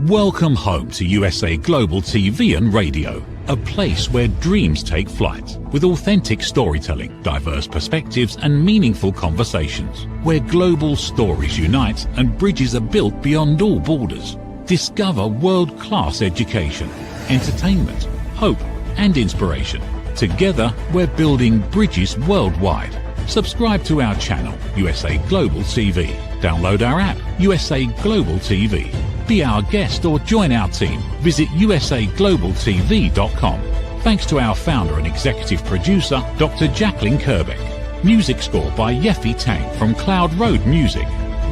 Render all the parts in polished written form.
Welcome home to USA Global TV and Radio, a place where dreams take flight, with authentic storytelling, diverse perspectives and meaningful conversations, where global stories unite and bridges are built beyond all borders. Discover world-class education, entertainment, hope and inspiration. Together, we're building bridges worldwide. Subscribe to our channel, USA Global TV. Download our app, USA Global TV. Be our guest or join our team. Visit usaglobaltv.com. Thanks to our founder and executive producer, Dr. Jacalyn Kerbeck. Music score by Yeffy Tang from Cloud Road Music.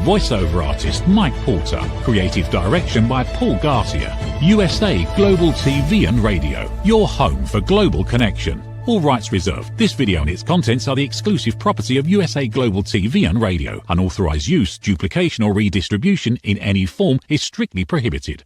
Voiceover artist Mike Porter. Creative direction by Paul Garcia. USA Global TV and Radio, your home for global connection. All rights reserved. This video and its contents are the exclusive property of USA Global TV and Radio. Unauthorized use, duplication or redistribution in any form is strictly prohibited.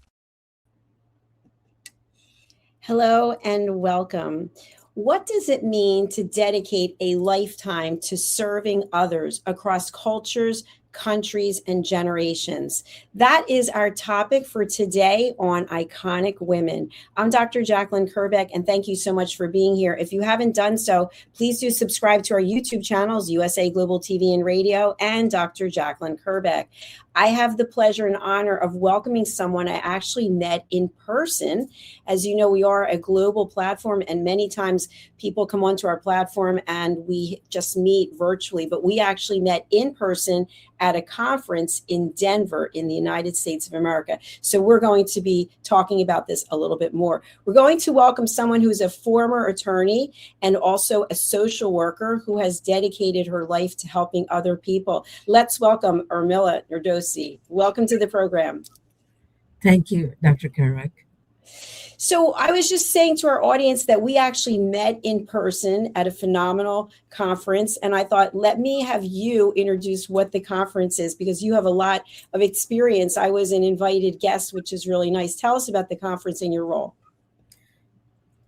Hello and welcome. What does it mean to dedicate a lifetime to serving others across cultures, countries, and generations? That is our topic for today on Iconic Women. I'm Dr. Jacalyn Kerbeck, and thank you so much for being here. If you haven't done so, please do subscribe to our YouTube channels, USA Global TV and Radio, and Dr. Jacalyn Kerbeck. I have the pleasure and honor of welcoming someone I actually met in person. As you know, we are a global platform, and many times people come onto our platform and we just meet virtually, but we actually met in person at a conference in Denver in the United States of America. So we're going to be talking about this a little bit more. We're going to welcome someone who's a former attorney and also a social worker who has dedicated her life to helping other people. Let's welcome Urmila Panthi. Welcome to the program. Thank you, Dr. Kerbeck. So I was just saying to our audience that we actually met in person at a phenomenal conference. And I thought, let me have you introduce what the conference is, because you have a lot of experience. I was an invited guest, which is really nice. Tell us about the conference and your role.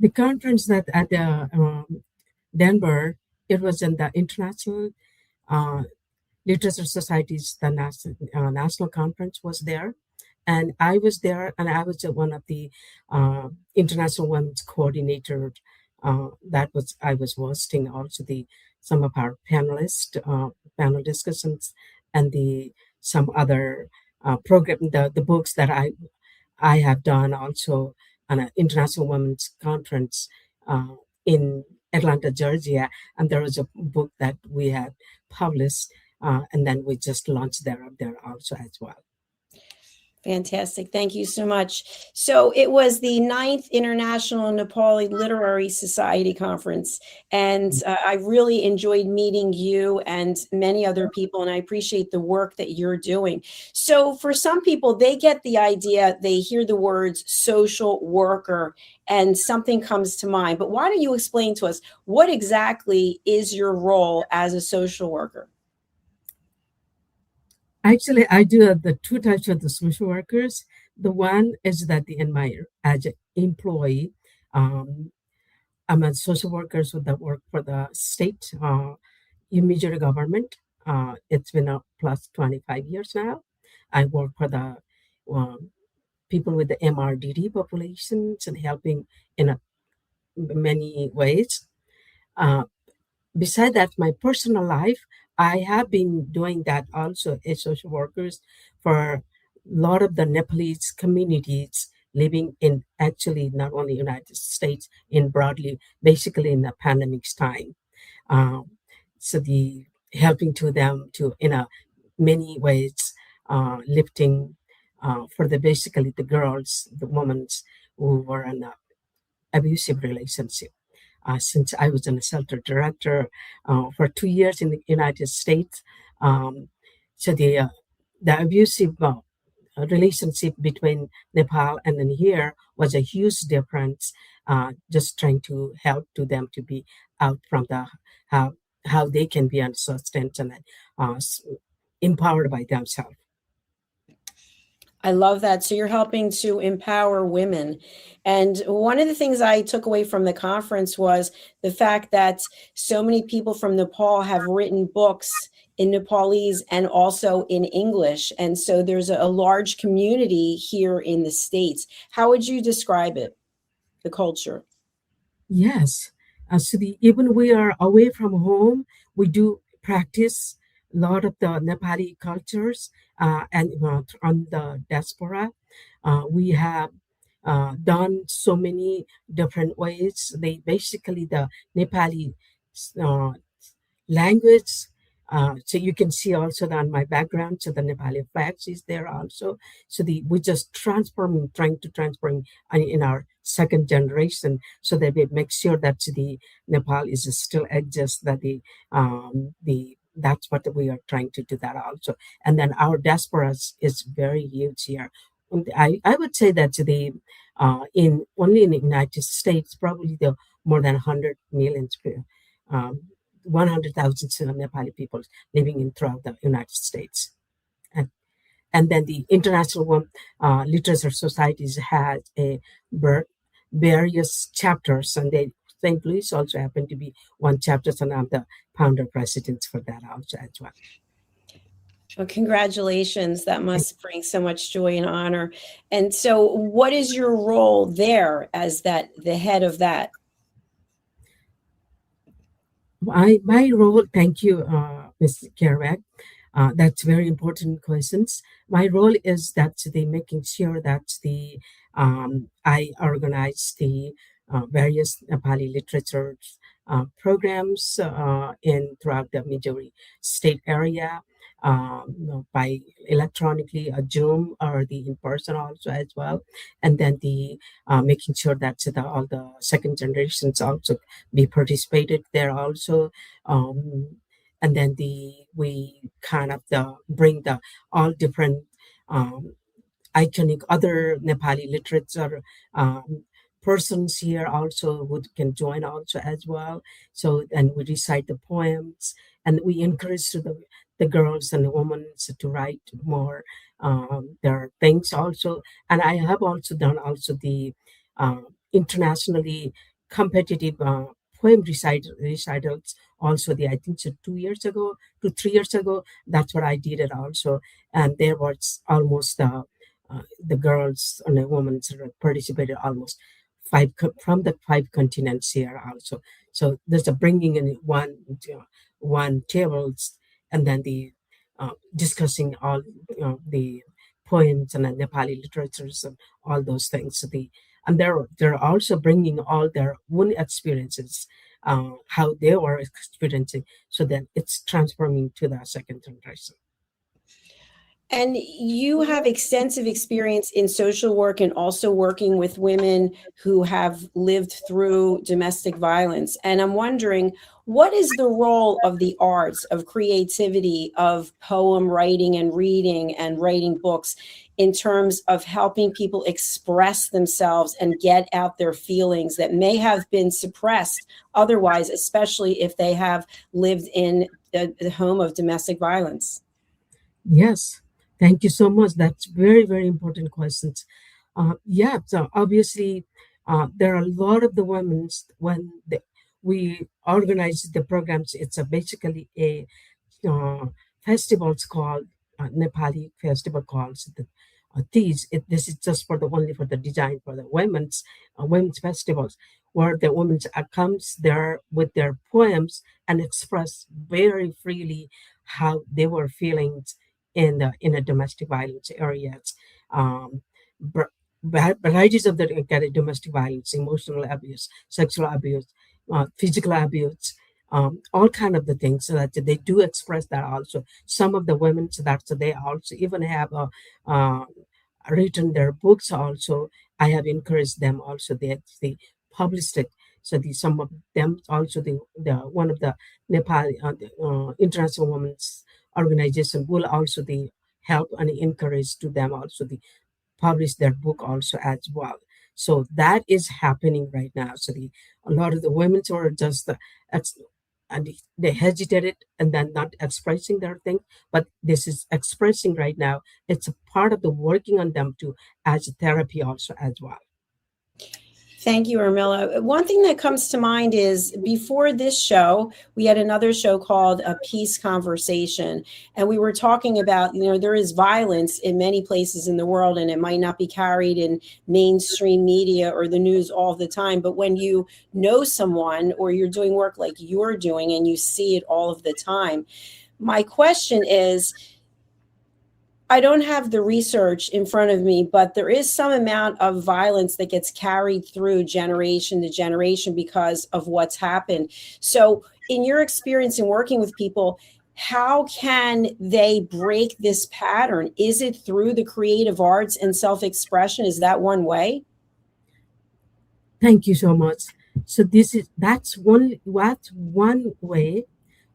The conference that at Denver, it was in the International Literature Society's the national conference was there. And I was there, and I was one of the International Women's Coordinator. I was hosting also some of our panel discussions, and some other program, the books that I have done also on an International Women's Conference in Atlanta, Georgia, and there was a book that we had published, and then we just launched there also as well. Fantastic. Thank you so much. So it was the 9th International Nepali Literary Society Conference, and I really enjoyed meeting you and many other people, and I appreciate the work that you're doing. So for some people, they get the idea, they hear the words social worker, and something comes to mind. But why don't you explain to us, what exactly is your role as a social worker? Actually, I do the two types of the social workers. The one is that as an employee, I'm a social worker that work for the state, immediate government. It's been plus 25 years now. I work for the people with the MRDD populations and helping in many ways. Besides that, my personal life, I have been doing that also as social workers for a lot of the Nepalese communities living in actually not only United States, in broadly, basically in the pandemic's time. So the helping to them to in many ways, lifting for basically the girls, the women who were in an abusive relationship. Since I was a shelter director for 2 years in the United States. So the abusive relationship between Nepal and then here was a huge difference, just trying to help to them to be out from how they can be unsustained and empowered by themselves. I love that. So you're helping to empower women. And one of the things I took away from the conference was the fact that so many people from Nepal have written books in Nepalese and also in English. And so there's a large community here in the States. How would you describe it, the culture? Yes. Even we are away from home, we do practice a lot of the Nepali cultures and on the diaspora. We have done so many different ways. They basically the Nepali uh, language. So you can see also that on my background, so the Nepali flags is there also. So we just transforming, trying to transform in our second generation, so that we make sure that the Nepal is still exists. That the that's what we are trying to do that also. And then our diaspora is very huge here. And I would say that in only in the United States, probably the more than 100 million 100,000 Nepali people living in throughout the United States. And, and then the International Literature Societies had various chapters, and St. Louis also happened to be one chapter, and I'm the founder president for that also as well. Well, congratulations. That must bring so much joy and honor. And so what is your role there as the head of that? My role, thank you, Ms. Kerbeck. That's very important questions. My role is that the making sure that I organize the various Nepali literature programs in throughout the Missouri state area, by electronically a Zoom or the in person also as well, and then the making sure that all the second generations also be participated there also. And then we kind of bring the all different um, iconic other Nepali literature persons here also who can join also as well. So and we recite the poems, and we encourage the girls and the women to write more their things also. And I have also done also the internationally competitive poem recitals also. I think so 2 years ago to 3 years ago, that's what I did it also. And there was almost the girls and the women sort of participated almost from the five continents here also. So there's a bringing in one tables, and then the discussing all the poems and the Nepali literatures and all those things. And they're also bringing all their own experiences, how they were experiencing, so that it's transforming to the second generation. And you have extensive experience in social work and also working with women who have lived through domestic violence. And I'm wondering, what is the role of the arts, of creativity, of poem writing and reading and writing books in terms of helping people express themselves and get out their feelings that may have been suppressed otherwise, especially if they have lived in the home of domestic violence? Yes, thank you so much. That's very, very important questions. Yeah, so obviously, there are a lot of the women's we organize the programs. It's basically a uh, festivals called Nepali festival called the Tees. This is just for the only for the design for the women's festivals, where the women comes there with their poems and express very freely how they were feeling in the domestic violence areas. Um, br- Varieties of the domestic violence, emotional abuse, sexual abuse, physical abuse, all kind of the things, so that they do express that also. Some of the women, so that so they also even have uh, written their books also. I have encouraged them also that they published it. So some of them also the one of the Nepal international women's organization will also the help and encourage to them also the publish their book also as well. So that is happening right now. So a lot of the women are just and they hesitated and then not expressing their thing, but this is expressing right now. It's a part of the working on them to as a therapy also as well. Thank you, Urmila. One thing that comes to mind is before this show, we had another show called A Peace Conversation. And we were talking about, there is violence in many places in the world, and it might not be carried in mainstream media or the news all the time. But when you know someone or you're doing work like you're doing and you see it all of the time, my question is, I don't have the research in front of me, but there is some amount of violence that gets carried through generation to generation because of what's happened. So, in your experience in working with people, how can they break this pattern? Is it through the creative arts and self expression? Is that one way? Thank you so much. So that's one way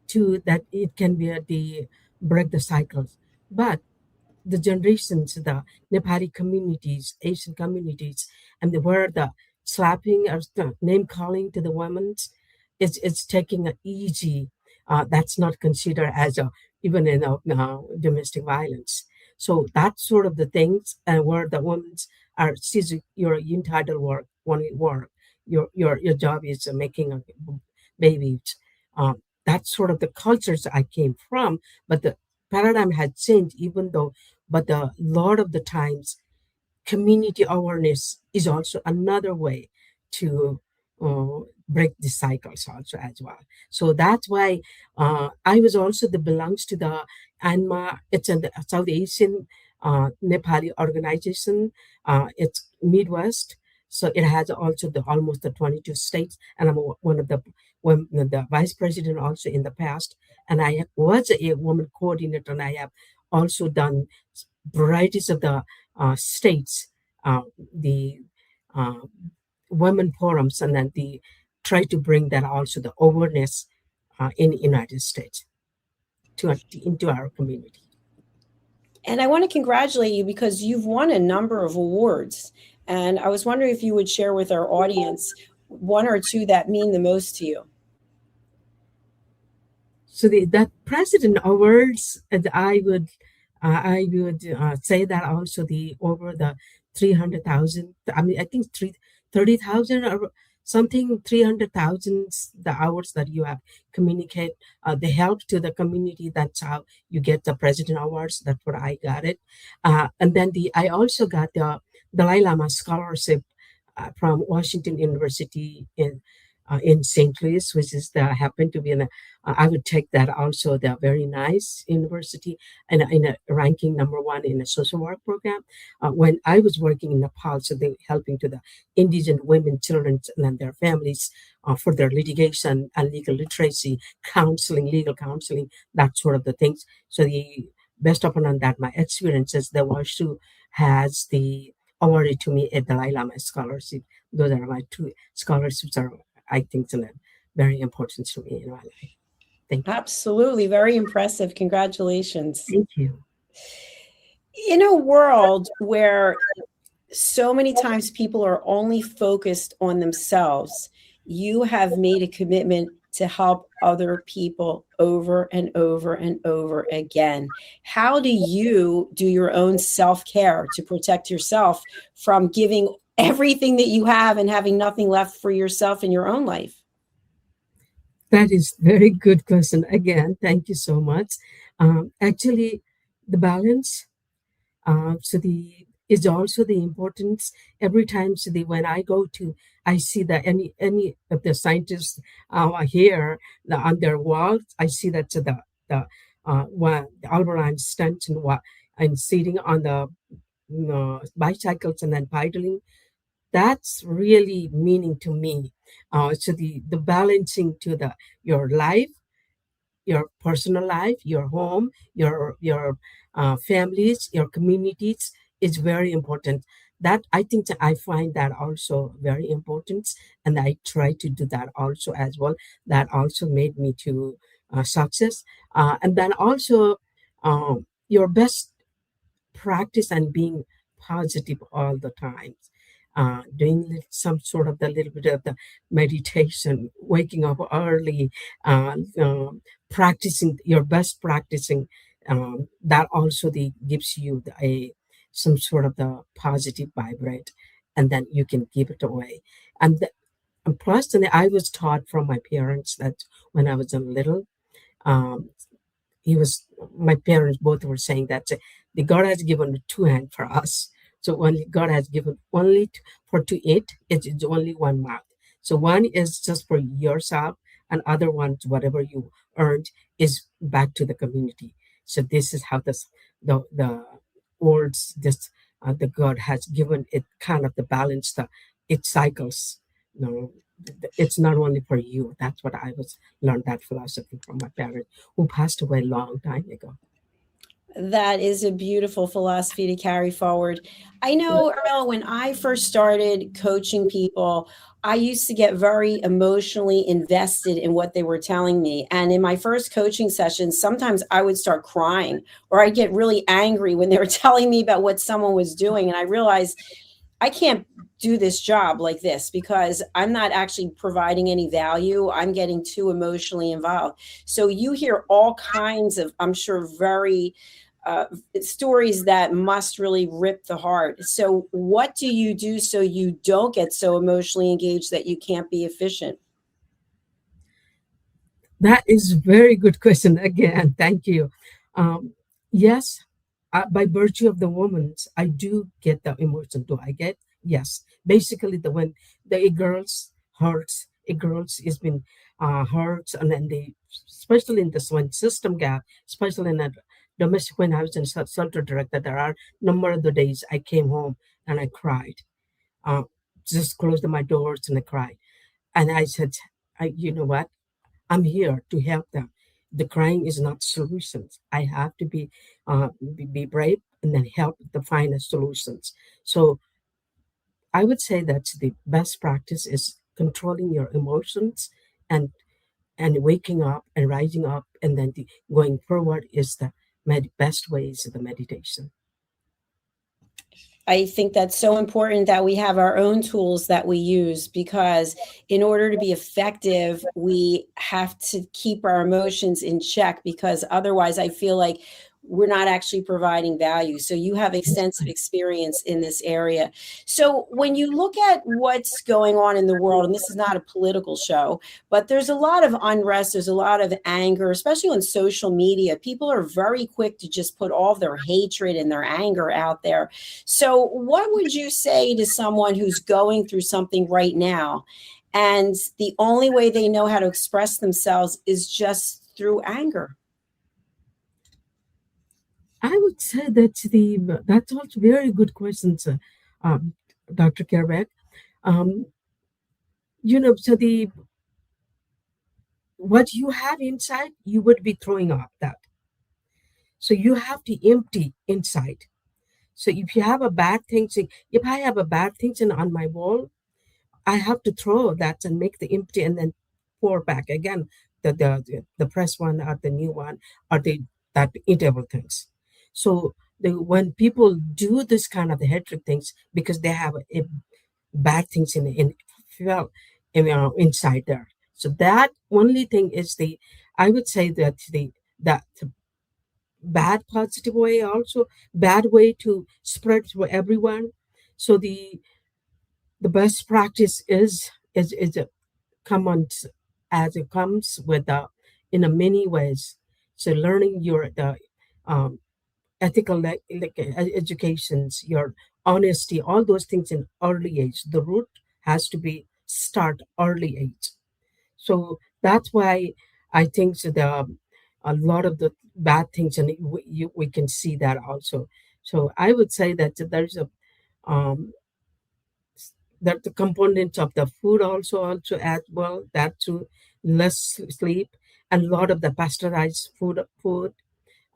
to that it can be the break the cycles. But the generations, the Nepali communities, Asian communities, and the where the slapping or the name calling to the women, it's taking a easy. That's not considered as a even in a domestic violence. So that's sort of the things where the women are sees your entitled work, only work. Your job is making a baby. That's sort of the cultures I came from, but the paradigm had changed even though but a lot of the times community awareness is also another way to break the cycles also as well. So that's why I was also the belongs to the ANMA. It's a South Asian Nepali organization. It's Midwest. So it has also the almost the 22 states, and I'm one of the vice president also in the past. And I was a woman coordinator, and I have also done varieties of the states, the uh, women forums, and then the try to bring that also the awareness in the United States to into our community. And I want to congratulate you because you've won a number of awards. And I was wondering if you would share with our audience one or two that mean the most to you. So that president awards, and I would say that also the over the 300,000. I mean, I think 30,000 or something 300,000 the hours that you have communicate the help to the community. That's how you get the president awards. That's what I got it, and then the I also got the Dalai Lama scholarship from Washington University in St. Louis, which is the happened to be in a, I would take that also. They're very nice university and in a ranking number one in a social work program. When I was working in Nepal, so they helping to the indigent women, children, and their families for their litigation and legal literacy, counseling, legal counseling, that sort of the things. So the best upon that, my experiences, the WashU has the awarded to me a Dalai Lama scholarship. Those are my two scholarships are I think it's very important to me in my life. Thank you. Absolutely. Very impressive. Congratulations. Thank you. In a world where so many times people are only focused on themselves, you have made a commitment to help other people over and over and over again. How do you do your own self-care to protect yourself from giving everything that you have and having nothing left for yourself in your own life? That is very good question. Again, thank you so much. Actually, the balance. So the is also the importance every time. So the when I go to, I see that any of the scientists here on their walls, I see that the one Albert Einstein and what I'm sitting on the bicycles and then pedaling. That's really meaning to me. So the balancing to the your life, your personal life, your home, your families, your communities is very important. That I think that I find that also very important, and I try to do that also as well. That also made me to success, and then also your best practice and being positive all the time. Doing some sort of the little bit of the meditation, waking up early, practicing your best practicing, that also gives you a some sort of the positive vibrate. and then you can give it away. And, and personally, I was taught from my parents that when I was a little, um, he was my parents both were saying that the God has given two hands for us. So only God has given only for to eat. It's only one mouth. So one is just for yourself, and other ones whatever you earned is back to the community. So this is how the words this the God has given it kind of the balance the it cycles. You know, it's not only for you. That's what I was learned that philosophy from my parents who passed away a long time ago. That is a beautiful philosophy to carry forward. I know, Urmila, when I first started coaching people, I used to get very emotionally invested in what they were telling me. And in my first coaching sessions, sometimes I would start crying or I'd get really angry when they were telling me about what someone was doing. And I realized I can't do this job like this because I'm not actually providing any value. I'm getting too emotionally involved. So you hear all kinds of, I'm sure, very uh, stories that must really rip the heart. So what do you do so you don't get so emotionally engaged that you can't be efficient? That is a very good question again. Thank you. Um, yes, by virtue of the woman's, I do get the emotion. Do I get? Yes. Basically, the when the girls hurts, a girls is been hurts, and then they, especially in this one system gap, especially in a domestic when I was in center director, there are number of the days I came home and I cried. Uh, just closed my doors and I cried, and I said, you know what? I'm here to help them. The crying is not solutions. I have to be brave and then help to find the solutions. So I would say that the best practice is controlling your emotions and waking up and rising up and then going forward is the best way is the meditation. I think that's so important that we have our own tools that we use because in order to be effective, we have to keep our emotions in check because otherwise I feel like we're not actually providing value. So you have extensive experience in this area. So when you look at what's going on in the world, and this is not a political show, but there's a lot of unrest, there's a lot of anger, especially on social media. People are very quick to just put all their hatred and their anger out there. So what would you say to someone who's going through something right now and the only way they know how to express themselves is just through anger? I would say that's also very good questions, um, Dr. Kerbeck. Um, so the what you have inside, you would be throwing up that. So you have to empty inside. So if you have a bad thing, say, if I have a bad thing on my wall, I have to throw that and make the empty and then pour back again the press one or the new one or the that interval things. So when people do this kind of the hatred things because they have bad things well, inside there. So that only thing is I would say that that bad positive way also bad way to spread to everyone. So the best practice is a common as it comes with in a many ways. So learning your the um, ethical educations, your honesty, all those things in early age. The root has to be start early age. So that's why I think so a lot of the bad things, and we can see that also. So I would say that there's a um, that the components of the food also as well that too less sleep and a lot of the pasteurized food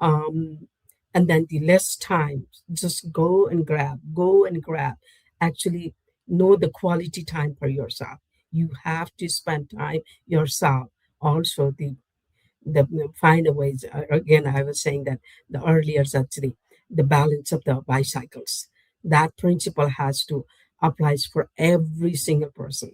um, and then the less time just go and grab actually know the quality time for yourself. You have to spend time yourself also the find a ways again I was saying that the earlier actually the balance of the bicycles that principle has to applies for every single person.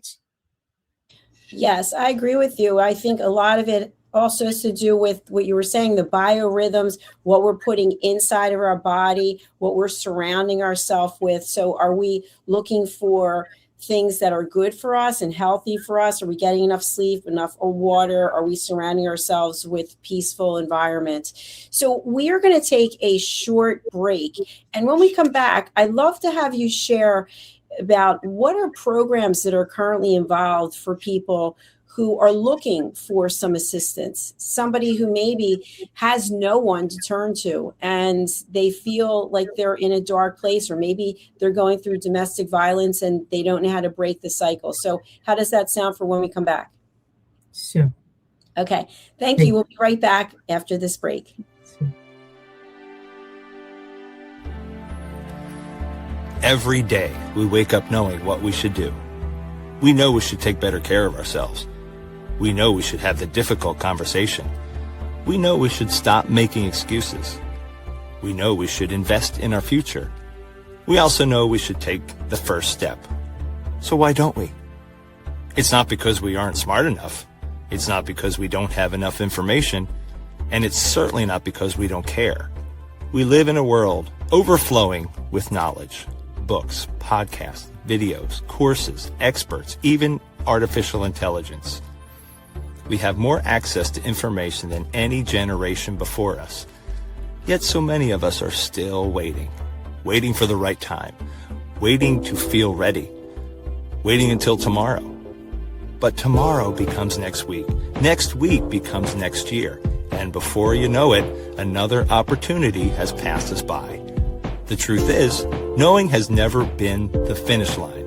Yes, I agree with you. I think a lot of it also has to do with what you were saying, the biorhythms, what we're putting inside of our body, what we're surrounding ourselves with. So are we looking for things that are good for us and healthy for us? Are we getting enough sleep, enough water? Are we surrounding ourselves with peaceful environment? So we are going to take a short break. And when we come back, I'd love to have you share about what are programs that are currently involved for people who are looking for some assistance, somebody who maybe has no one to turn to and they feel like they're in a dark place, or maybe they're going through domestic violence and they don't know how to break the cycle. So how does that sound for when we come back? Sure. Okay. Thank you. We'll be right back after this break. Sure. Every day, we wake up knowing what we should do. We know we should take better care of ourselves. We know we should have the difficult conversation. We know we should stop making excuses. We know we should invest in our future. We also know we should take the first step. So why don't we? It's not because we aren't smart enough. It's not because we don't have enough information. And it's certainly not because we don't care. We live in a world overflowing with knowledge. Books, podcasts, videos, courses, experts, even artificial intelligence. We have more access to information than any generation before us. Yet so many of us are still waiting for the right time, waiting to feel ready, waiting until tomorrow. But tomorrow becomes next week becomes next year, and before you know it, another opportunity has passed us by. The truth is, knowing has never been the finish line.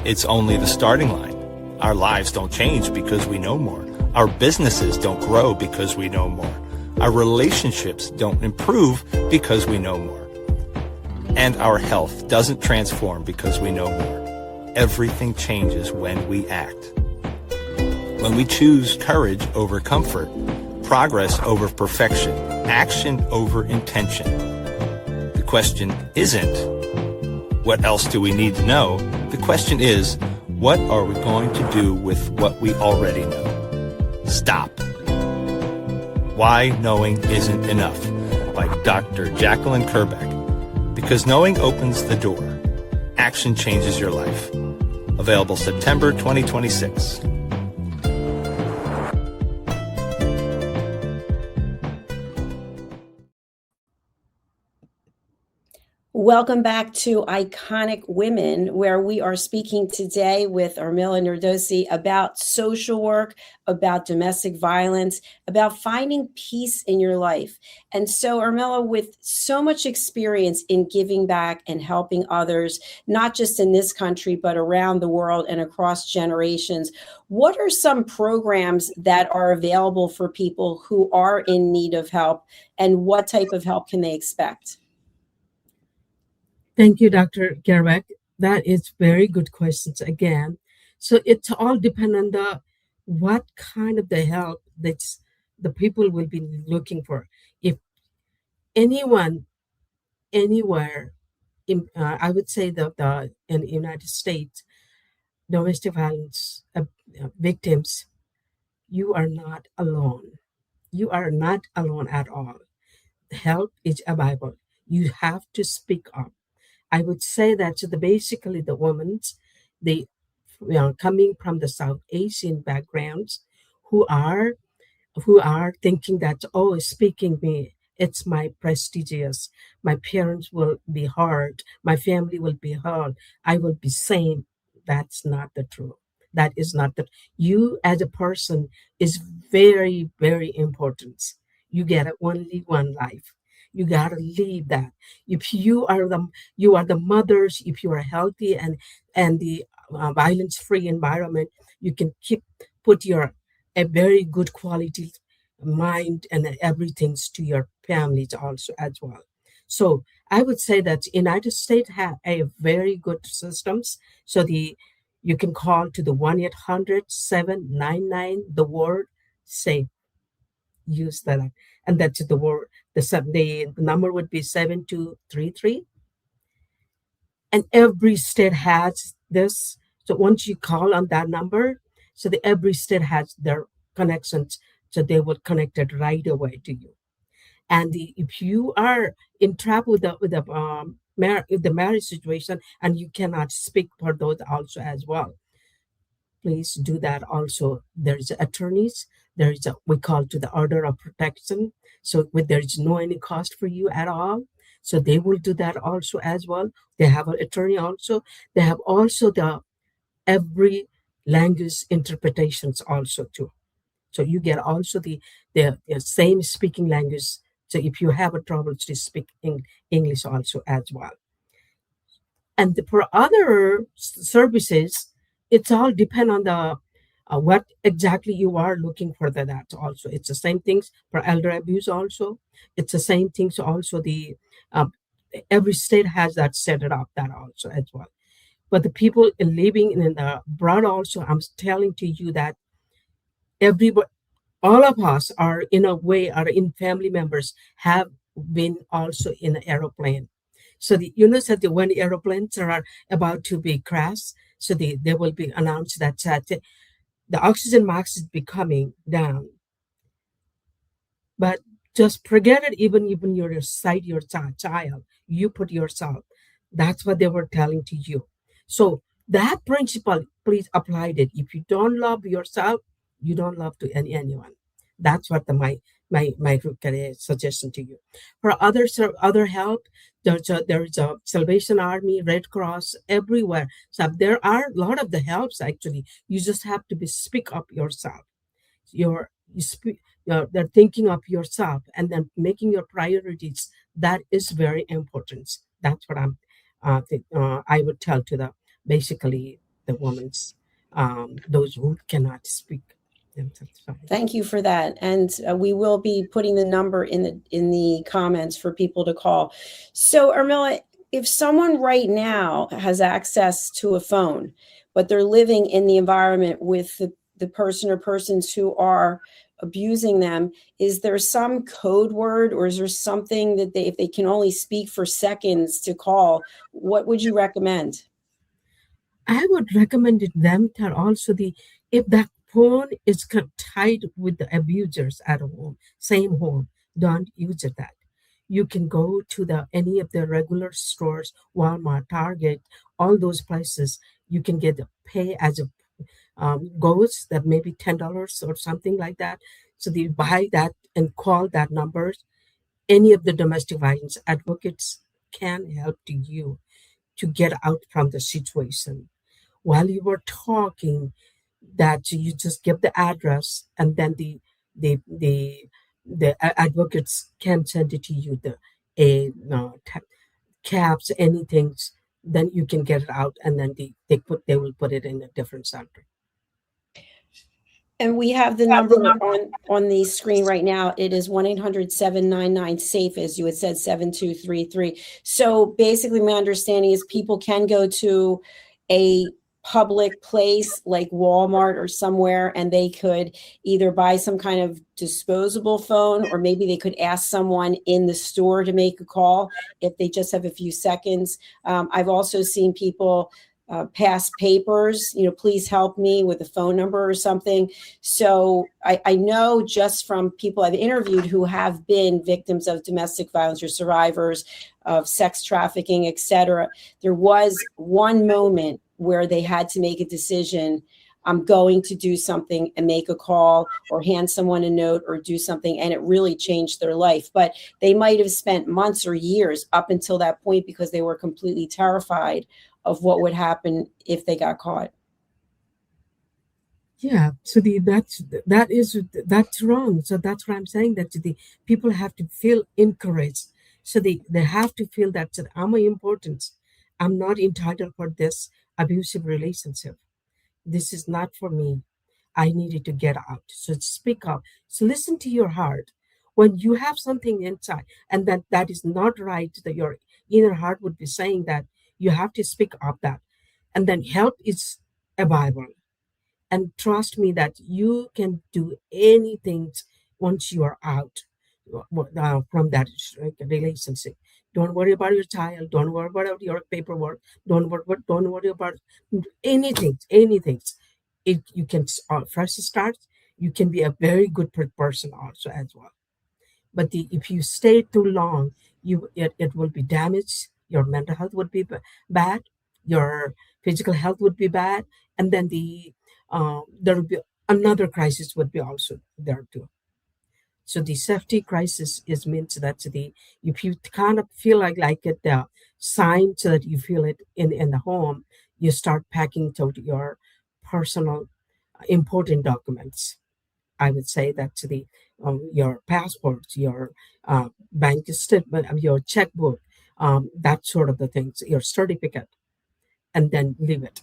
It's only the starting line. Our lives don't change because we know more. Our businesses don't grow because we know more. Our relationships don't improve because we know more. And our health doesn't transform because we know more. Everything changes when we act. When we choose courage over comfort, progress over perfection, action over intention. The question isn't, what else do we need to know? The question is, what are we going to do with what we already know? Stop. Why Knowing Isn't Enough by Dr. Jacalyn Kerbeck. Because knowing opens the door. Action changes your life. Available September 2026. Welcome back to Iconic Women, where we are speaking today with Urmila Panthi about social work, about domestic violence, about finding peace in your life. And so, Urmila, with so much experience in giving back and helping others, not just in this country, but around the world and across generations, what are some programs that are available for people who are in need of help, and what type of help can they expect? Thank you, Dr. Kerbeck. That is very good questions again. So it's all depend on the what kind of the help that the people will be looking for. If anyone, anywhere, I would say that in the United States, domestic violence victims, you are not alone. You are not alone at all. Help is available. You have to speak up. I would say that so basically the women, they coming from the South Asian backgrounds, who are thinking that, oh, speaking me, it's my prestigious. My parents will be hurt. My family will be hurt. I will be same. That's not the truth. That is not the. You as a person is very, very important. You get only one life. You gotta leave that. If you are the mothers. If you are healthy and the violence-free environment, you can put your a very good quality mind and everything to your families also as well. So I would say that United States have a very good systems. So you can call to the 1-800-799 the word safe. Use that, and that's the word. The number would be 7233, and every state has this. So once you call on that number, so every state has their connections so they will connect it right away to you. And if you are entrapped with the marriage situation and you cannot speak for those also as well, please do that also. There's attorneys. There's a, we call to the order of protection. So there is no any cost for you at all. So they will do that also as well. They have an attorney also. They have also the every language interpretations also too. So you get also the same speaking language. So if you have a trouble to speak English also as well. And for other services, it's all depend on the what exactly you are looking for that also. It's the same things for elder abuse also. It's the same things also the every state has that set it up that also as well. But the people living in the abroad also, I'm telling to you that everybody, all of us are in a way, are in family members have been also in an aeroplane. So that when aeroplanes are about to be crashed, so they will be announced that the oxygen mask is becoming down. But just forget it. Even your side, your child, you put yourself. That's what they were telling to you. So that principle, please apply it. If you don't love yourself, you don't love to anyone. That's what my suggestion to you. For other help, there's a Salvation Army, Red Cross everywhere. So there are a lot of the helps actually. You just have to speak up yourself. You speak. They're thinking of yourself and then making your priorities. That is very important. That's what I would tell to the basically the women's those who cannot speak themselves. Thank you for that. And we will be putting the number in the comments for people to call. So Urmila, if someone right now has access to a phone, but they're living in the environment with the person or persons who are abusing them, is there some code word or is there something that if they can only speak for seconds to call, what would you recommend? I would recommend it them that also if that phone is tied with the abusers at home, same home, don't use it that. You can go to any of the regular stores, Walmart, Target, all those places. You can get pay as a goes that maybe $10 or something like that. So they buy that and call that number. Any of the domestic violence advocates can help you to get out from the situation. While you were talking, that you just give the address and then the advocates can send it to you cabs, anything, then you can get it out and then they will put it in a different center. And we have the number on the screen right now. It is 1-800-799-SAFE, as you had said, 7233. So basically my understanding is people can go to a public place like Walmart or somewhere, and they could either buy some kind of disposable phone, or maybe they could ask someone in the store to make a call if they just have a few seconds. I've also seen people pass papers, please help me with a phone number or something. So I know just from people I've interviewed who have been victims of domestic violence or survivors of sex trafficking, etc., there was one moment where they had to make a decision. I'm going to do something and make a call or hand someone a note or do something. And it really changed their life. But they might have spent months or years up until that point because they were completely terrified of what would happen if they got caught. Yeah, so that's wrong. So that's what I'm saying, that the people have to feel encouraged. So they have to feel that I'm important. I'm not entitled for this abusive relationship. This is not for me. I needed to get out. So speak up. So listen to your heart. When you have something inside and that is not right, that your inner heart would be saying that, you have to speak up that. And then help is available. And trust me that you can do anything once you are out from that relationship. Don't worry about your child. Don't worry about your paperwork. Don't worry about anything. You can first start. you can be a very good person also as well. But if you stay too long, it will be damaged. Your mental health would be bad. Your physical health would be bad, and then there will be another crisis would be also there too. So the safety crisis is means that if you kind of feel like it, the sign so that you feel it in the home, you start packing to your personal important documents. I would say that your passports, your bank statement, your checkbook, that sort of the things, your certificate, and then leave it.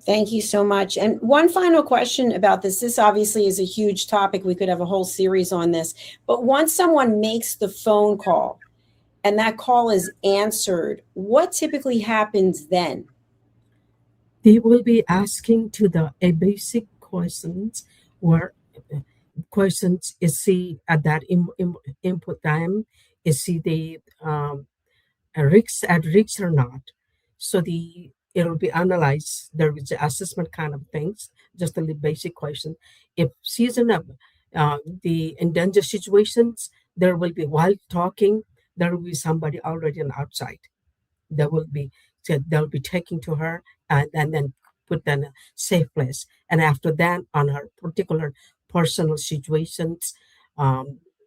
Thank you so much. And one final question about this. This obviously is a huge topic. We could have a whole series on this. But once someone makes the phone call and that call is answered, what typically happens then? They will be asking to a basic questions where questions is see at that input time, is see the risks at risk or not. So it will be analyzed. There is assessment kind of things, just a little basic question. If season of the endangered situations, there will be while talking, there will be somebody already on outside. There will be they'll be taking to her and then put in a safe place. And after that, on her particular personal situations,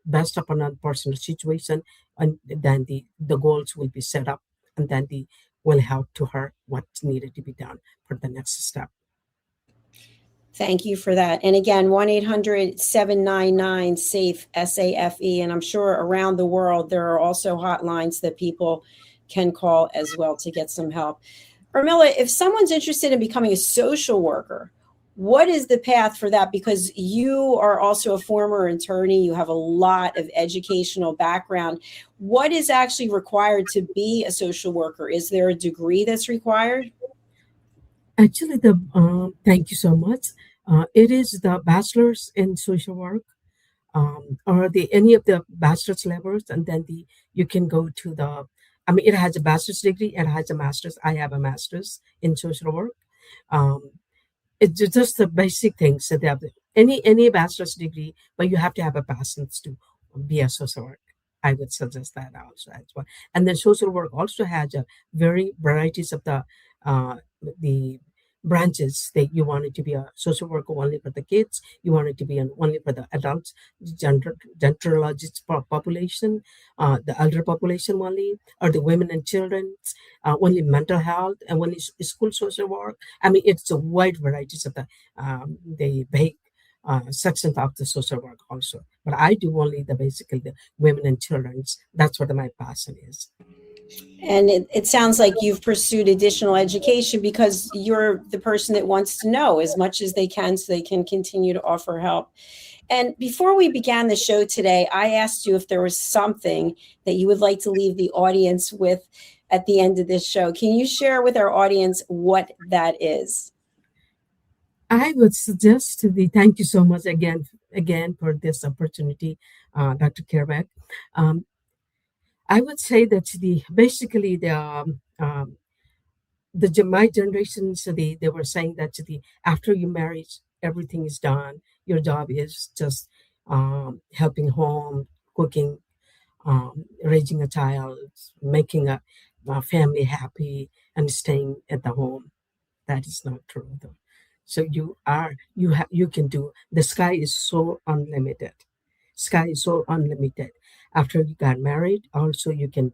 based upon her personal situation, and then the goals will be set up, and then the will help to her what's needed to be done for the next step. Thank you for that. And again, 1-800-799-SAFE, SAFE. And I'm sure around the world, there are also hotlines that people can call as well to get some help. Urmila, if someone's interested in becoming a social worker, what is the path for that? Because you are also a former attorney, you have a lot of educational background. What is actually required to be a social worker? Is there a degree that's required? Actually, thank you so much. It is the bachelor's in social work, or any of the bachelor's levels, and then you can go to the. I mean, it has a bachelor's degree and it has a master's. I have a master's in social work. Um, it's just the basic things that they have. Any bachelor's degree, but you have to have a passion to be a social worker. I would suggest that also as well. And then social work also has a very varieties of the branches that you want it to be a social worker only for the kids, you want it to be only for the adults, generologist population, the elder population only, or the women and children, only mental health, and only school social work. I mean, it's a wide varieties of the big section of the social work also. But I do only basically the women and children's. That's what my passion is. And it sounds like you've pursued additional education because you're the person that wants to know as much as they can so they can continue to offer help. And before we began the show today, I asked you if there was something that you would like to leave the audience with at the end of this show. Can you share with our audience what that is? I would suggest thank you so much again for this opportunity, Dr. Kerbeck. I would say that basically my generation, so they were saying that after you marry, everything is done. Your job is just helping home, cooking, raising a child, making a family happy, and staying at the home. That is not true, though. So you can do. The sky is so unlimited. Sky is so unlimited. After you got married, also you can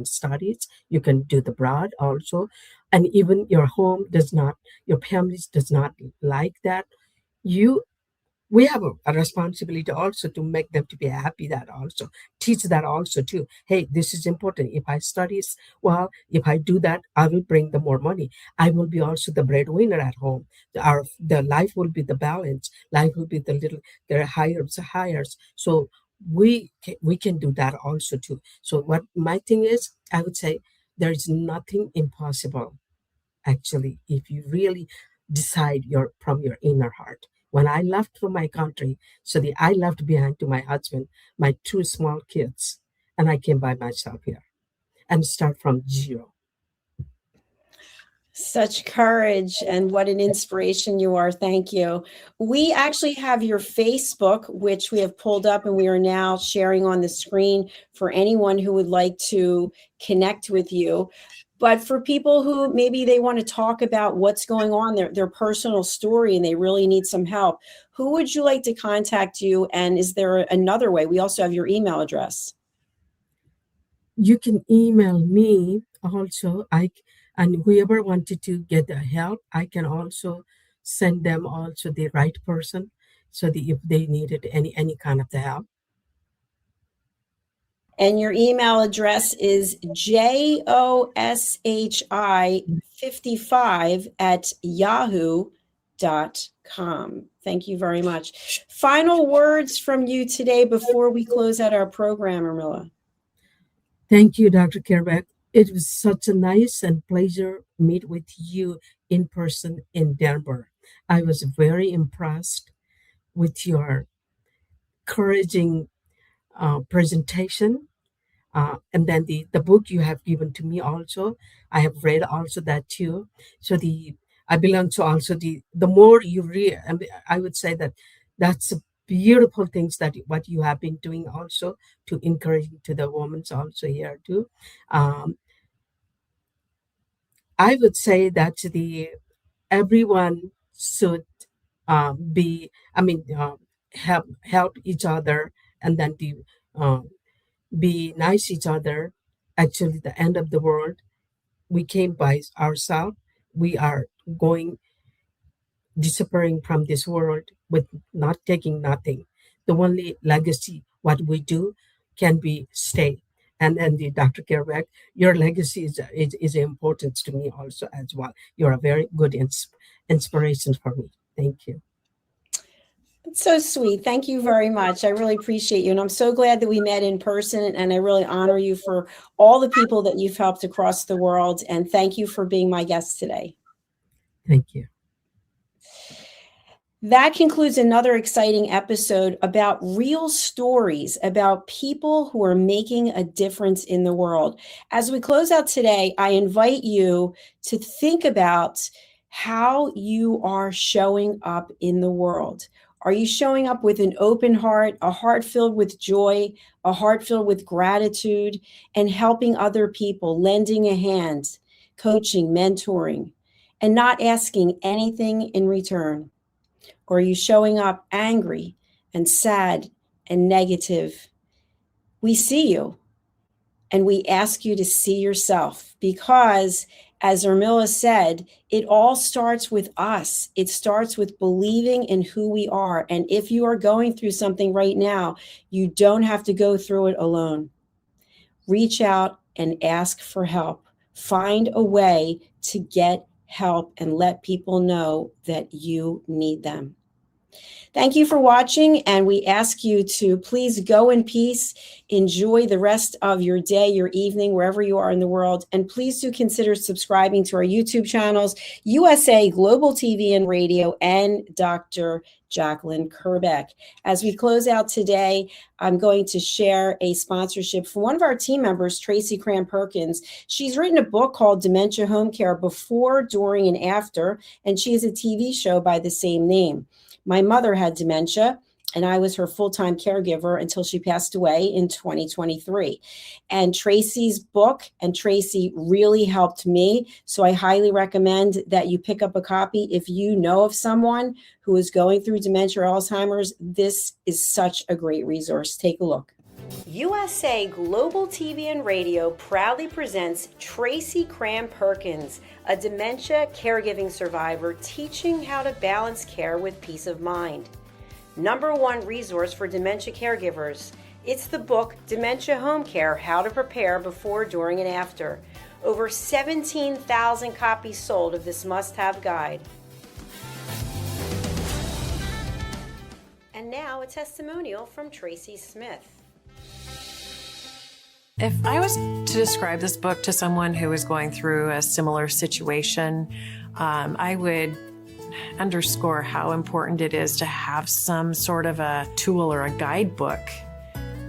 study it, you can do the broad also, and even your your families does not like that. We have a responsibility also to make them to be happy, that also teach that also too. Hey, this is important. If I study well, if I do that, I will bring the more money. I will be also the breadwinner at home. The life will be the balance. Life will be the hires. So we can do that also too. So what my thing is, I would say there is nothing impossible, actually, if you really decide from your inner heart. When I left from my country, I left behind to my husband, my two small kids, and I came by myself here and start from zero. Such courage, and what an inspiration you are. Thank you. We actually have your Facebook, which we have pulled up and we are now sharing on the screen for anyone who would like to connect with you. But for people who maybe they want to talk about what's going on, their personal story, and they really need some help, who would you like to contact you? And is there another way? We also have your email address. You can email me also. And whoever wanted to get the help, I can also send them also the right person, so that if they needed any kind of the help. And your email address is joshi55@yahoo.com. Thank you very much. Final words from you today before we close out our program, Urmila. Thank you, Dr. Kerbeck. It was such a nice and pleasure meet with you in person in Denver. I was very impressed with your encouraging presentation. And then the book you have given to me also, I have read also that too. So I belong to also the more you read, I would say that that's a beautiful things that what you have been doing also to encourage to the women also here too. I would say that everyone should help each other, and then be nice each other. Actually, the end of the world, we came by ourselves. We are going disappearing from this world with not taking nothing. The only legacy what we do can be stay. And then the Dr. Kerbeck, your legacy is important to me also as well. You're a very good inspiration for me. Thank you. That's so sweet. Thank you very much. I really appreciate you. And I'm so glad that we met in person. And I really honor you for all the people that you've helped across the world. And thank you for being my guest today. Thank you. That concludes another exciting episode about real stories about people who are making a difference in the world. As we close out today, I invite you to think about how you are showing up in the world. Are you showing up with an open heart, a heart filled with joy, a heart filled with gratitude, and helping other people, lending a hand, coaching, mentoring, and not asking anything in return? Or are you showing up angry and sad and negative? We see you, and we ask you to see yourself, because as Urmila said, it all starts with us. It starts with believing in who we are. And if you are going through something right now, you don't have to go through it alone. Reach out and ask for help. Find a way to get help and let people know that you need them. Thank you for watching, and we ask you to please go in peace, enjoy the rest of your day, your evening, wherever you are in the world, and please do consider subscribing to our YouTube channels, USA Global TV and Radio, and Dr. Jacalyn Kerbeck. As we close out today, I'm going to share a sponsorship from one of our team members, Tracy Cram-Perkins. She's written a book called Dementia Home Care Before, During, and After, and she has a TV show by the same name. My mother had dementia, and I was her full-time caregiver until she passed away in 2023. And Tracy's book and Tracy really helped me. So I highly recommend that you pick up a copy. If you know of someone who is going through dementia or Alzheimer's, this is such a great resource. Take a look. USA Global TV and Radio proudly presents Tracy Cram-Perkins, a dementia caregiving survivor teaching how to balance care with peace of mind. #1 resource for dementia caregivers. It's the book Dementia Home Care: How to Prepare Before, During, and After. Over 17,000 copies sold of this must-have guide. And now a testimonial from Tracy Smith. If I was to describe this book to someone who is going through a similar situation, I would underscore how important it is to have some sort of a tool or a guidebook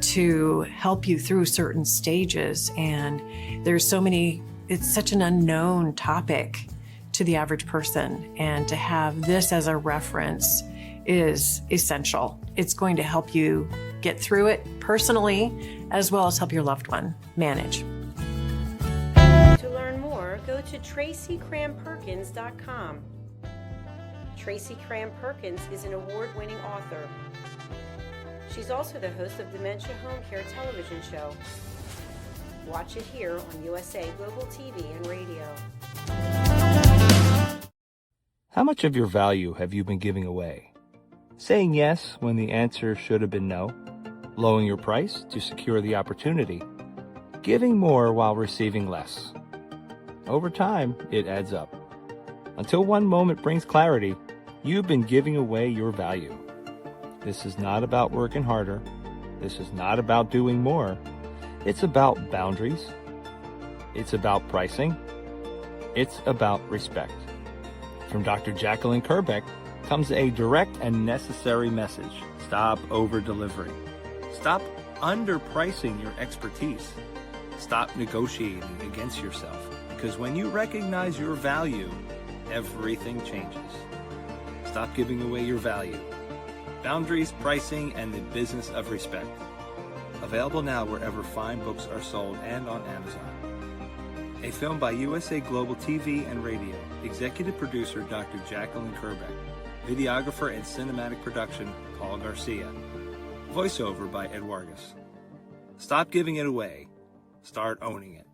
to help you through certain stages. And there's so many, it's such an unknown topic to the average person. And to have this as a reference is essential. It's going to help you get through it personally, as well as help your loved one manage. To learn more, go to TracyCramPerkins.com. Tracy Cram Perkins is an award-winning author. She's also the host of Dementia Home Care television show. Watch it here on USA Global TV and Radio. How much of your value have you been giving away? Saying yes when the answer should have been no? Lowering your price to secure the opportunity? Giving more while receiving less? Over time, it adds up. Until one moment brings clarity, you've been giving away your value. This is not about working harder. This is not about doing more. It's about boundaries. It's about pricing. It's about respect. From Dr. Jacalyn Kerbeck comes a direct and necessary message. Stop over-delivering. Stop underpricing your expertise. Stop negotiating against yourself. Because when you recognize your value, everything changes. Stop giving away your value. Boundaries, pricing, and the business of respect. Available now wherever fine books are sold and on Amazon. A film by USA Global TV and Radio. Executive producer Dr. Jacalyn Kerbeck. Videographer and cinematic production Paul Garcia. Voiceover by Ed Wargas. Stop giving it away. Start owning it.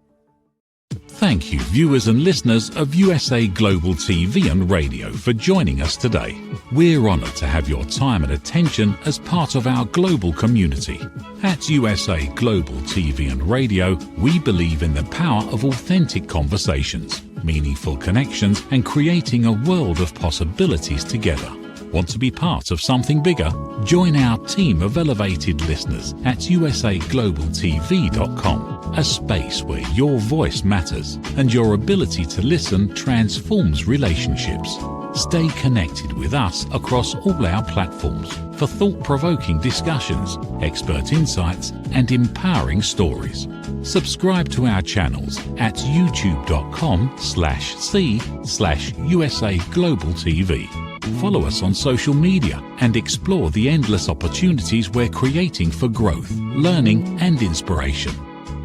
Thank you, viewers and listeners of USA Global TV and Radio, for joining us today. We're honoured to have your time and attention as part of our global community. At USA Global TV and Radio, we believe in the power of authentic conversations, meaningful connections, and creating a world of possibilities together. Want to be part of something bigger? Join our team of elevated listeners at usaglobaltv.com, a space where your voice matters and your ability to listen transforms relationships. Stay connected with us across all our platforms for thought-provoking discussions, expert insights, and empowering stories. Subscribe to our channels at youtube.com/c/USAGlobalTV. Follow us on social media and explore the endless opportunities we're creating for growth, learning, and inspiration.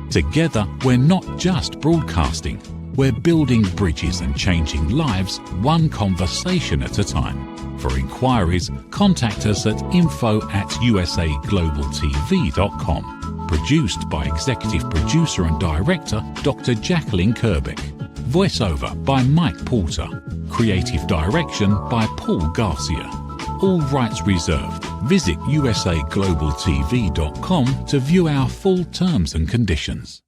Together, we're not just broadcasting, we're building bridges and changing lives one conversation at a time. For inquiries, contact us at info@usaglobaltv.com. Produced by Executive Producer and Director Dr. Jacalyn Kerbeck. Voiceover by Mike Porter. Creative direction by Paul Garcia. All rights reserved. Visit usaglobaltv.com to view our full terms and conditions.